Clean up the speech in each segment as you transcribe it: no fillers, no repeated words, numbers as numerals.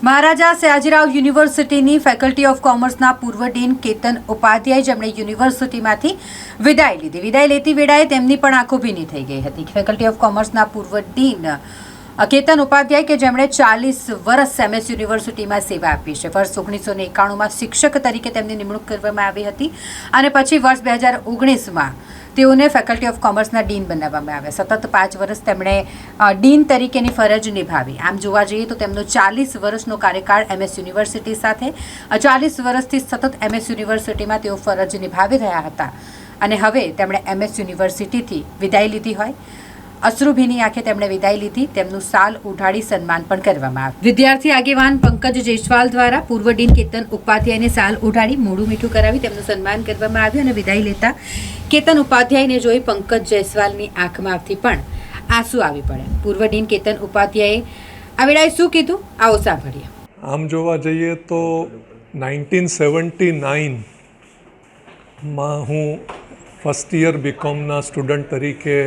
મહારાજા સયાજીરાવ યુનિવર્સિટીની faculty of કોમર્સના પૂર્વ dean Ketan Upadhyay, જેમણે યુનિવર્સિટીમાંથી વિદાય લેતી વેળાએ તેમની પણ આંખો ભીની થઈ ગઈ હતી. ફેકલ્ટી ઓફ કોમર્સના પૂર્વ ડીન કેતન ઉપાધ્યાય, કે જેમણે 40 વર્ષ એમએસ યુનિવર્સિટીમાં સેવા આપી છે. વર્ષ 1991માં શિક્ષક તરીકે તેમની નિમણૂક કરવામાં આવી હતી અને પછી વર્ષ 2019માં તેઓને ફેકલ્ટી ઓફ કોમર્સના ડીન બનાવવામાં આવ્યા. સતત 5 વર્ષ તેમણે ડીન તરીકેની ફરજ નિભાવી. આમ જોવા જઈએ તો તેમનો 40 વર્ષનો કાર્યકાળ એમએસ યુનિવર્સિટી સાથે, 40 વર્ષથી સતત એમએસ યુનિવર્સિટીમાં તેઓ ફરજ નિભાવી રહ્યા હતા અને હવે તેમણે એમએસ યુનિવર્સિટીથી વિદાય લીધી હોય. અશ્રુભીની આંખે તેમણે વિદાય લીધી. તેમનું સાલ ઉઢાડી સન્માન પણ કરવામાં આવ્યું. વિદ્યાર્થી આગેવાન પંકજ જયસ્વાલ દ્વારા પૂર્વ ડીન કેતન ઉપાધ્યાયને સાલ ઉઢાડી મોઢું મીઠું કરાવી તેમનું સન્માન કરવામાં આવ્યું અને વિદાય લેતા કેતન ઉપાધ્યાયને જોઈ પંકજ જયસ્વાલની આંખમાંથી પણ આંસુ આવી પડ્યા. પૂર્વ ડીન કેતન ઉપાધ્યાયે આ વેળાએ શું કીધું, આવો સાંભળીએ. આમ જોવા જઈએ તો 1979માં હું ફર્સ્ટ યર બીકોમના સ્ટુડન્ટ તરીકે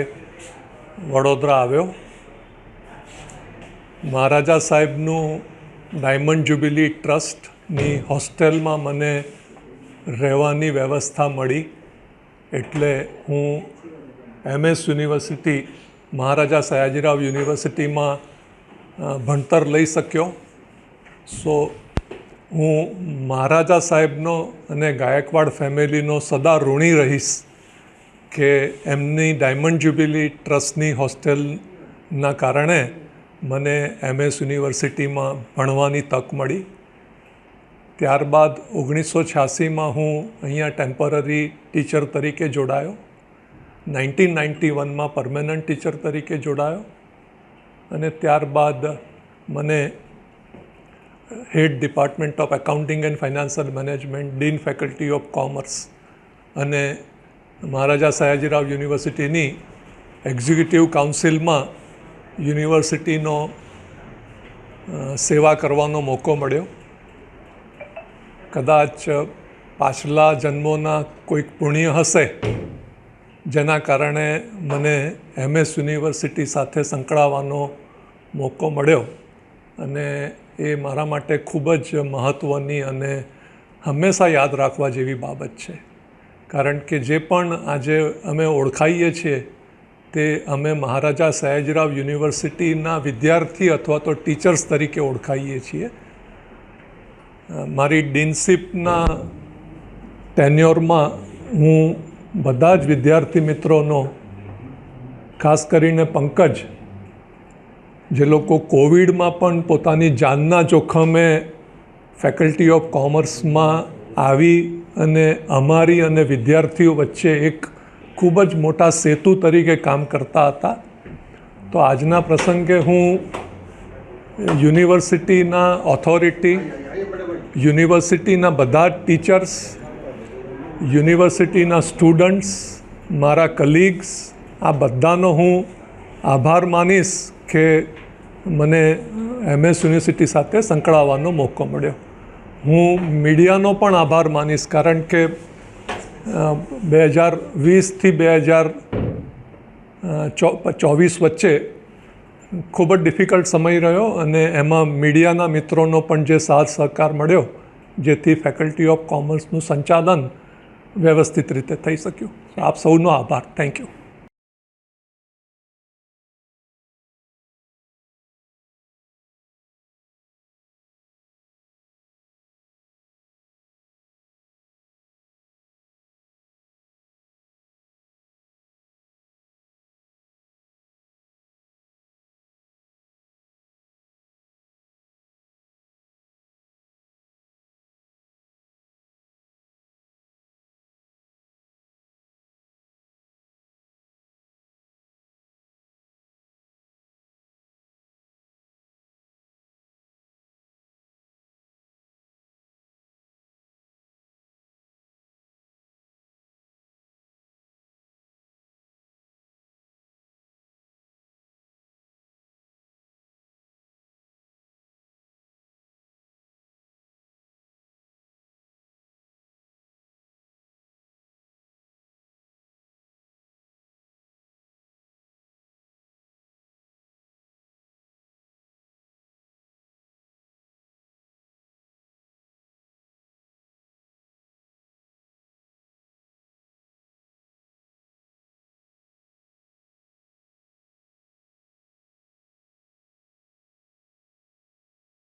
વડોદરા આવ્યો. મહારાજા સાહેબનું ડાયમંડ જ્યુબિલી ટ્રસ્ટની હોસ્ટેલમાં મને રહેવાની વ્યવસ્થા મળી એટલે હું એમએસ યુનિવર્સિટી, મહારાજા સયાજીરાવ યુનિવર્સિટીમાં ભણતર લઈ શક્યો. સો હું મહારાજા સાહેબનો અને ગાયકવાડ ફેમિલીનો સદા ઋણી રહીશ કે એમની ડાયમંડ જ્યુબિલી ટ્રસ્ટની હોસ્ટેલના કારણે મને એમએસ યુનિવર્સિટીમાં ભણવાની તક મળી. ત્યારબાદ 1986માં હું અહીંયા ટેમ્પરરી ટીચર તરીકે જોડાયો. 1991માં પરમેનન્ટ ટીચર તરીકે જોડાયો અને ત્યારબાદ મને head department of accounting and financial management, dean faculty of commerce અને મહારાજા સયાજીરાવ યુનિવર્સિટીની એક્ઝિક્યુટિવ કાઉન્સિલમાં યુનિવર્સિટીનો સેવા કરવાનો મોકો મળ્યો. કદાચ પાછલા જન્મોના કોઈક પુણ્ય હશે જેના કારણે મને એમએસ યુનિવર્સિટી સાથે સંકળાવાનો મોકો મળ્યો અને એ મારા માટે ખૂબ જ મહત્ત્વની અને હંમેશા યાદ રાખવા જેવી બાબત છે. કારણ કે જે પણ આજે અમે ઓળખાઈએ છીએ તે અમે મહારાજા સયાજીરાવ યુનિવર્સિટીના વિદ્યાર્થી અથવા તો ટીચર્સ તરીકે ઓળખાઈએ છીએ. મારી ડીનશીપના ટેન્યોરમાં હું બધા જ વિદ્યાર્થી મિત્રોનો, ખાસ કરીને પંકજ, જે લોકો કોવિડમાં પણ પોતાની જાનના જોખમે ફેકલ્ટી ઓફ કોમર્સમાં આવી અને અમારી અને વિદ્યાર્થીઓ વચ્ચે એક ખૂબ જ મોટા સેતુ તરીકે કામ કરતા હતા. તો આજના પ્રસંગે હું યુનિવર્સિટીના ઓથોરિટી, યુનિવર્સિટીના બધા ટીચર્સ, યુનિવર્સિટીના સ્ટુડન્ટ્સ, મારા કલીગ્સ, આ બધાનો હું આભાર માનીશ કે મને એમએસ યુનિવર્સિટી સાથે સંકળાવવાનો મોકો મળ્યો. હું મીડિયાનો પણ આભાર માનીશ કારણ કે 2020થી 2024 વચ્ચે ખૂબ જ ડિફિકલ્ટ સમય રહ્યો અને એમાં મીડિયાના મિત્રોનો પણ જે સાથ સહકાર મળ્યો જેથી ફેકલ્ટી ઓફ કોમર્સનું સંચાલન વ્યવસ્થિત રીતે થઈ શક્યું. આપ સૌનો આભાર. Thank you.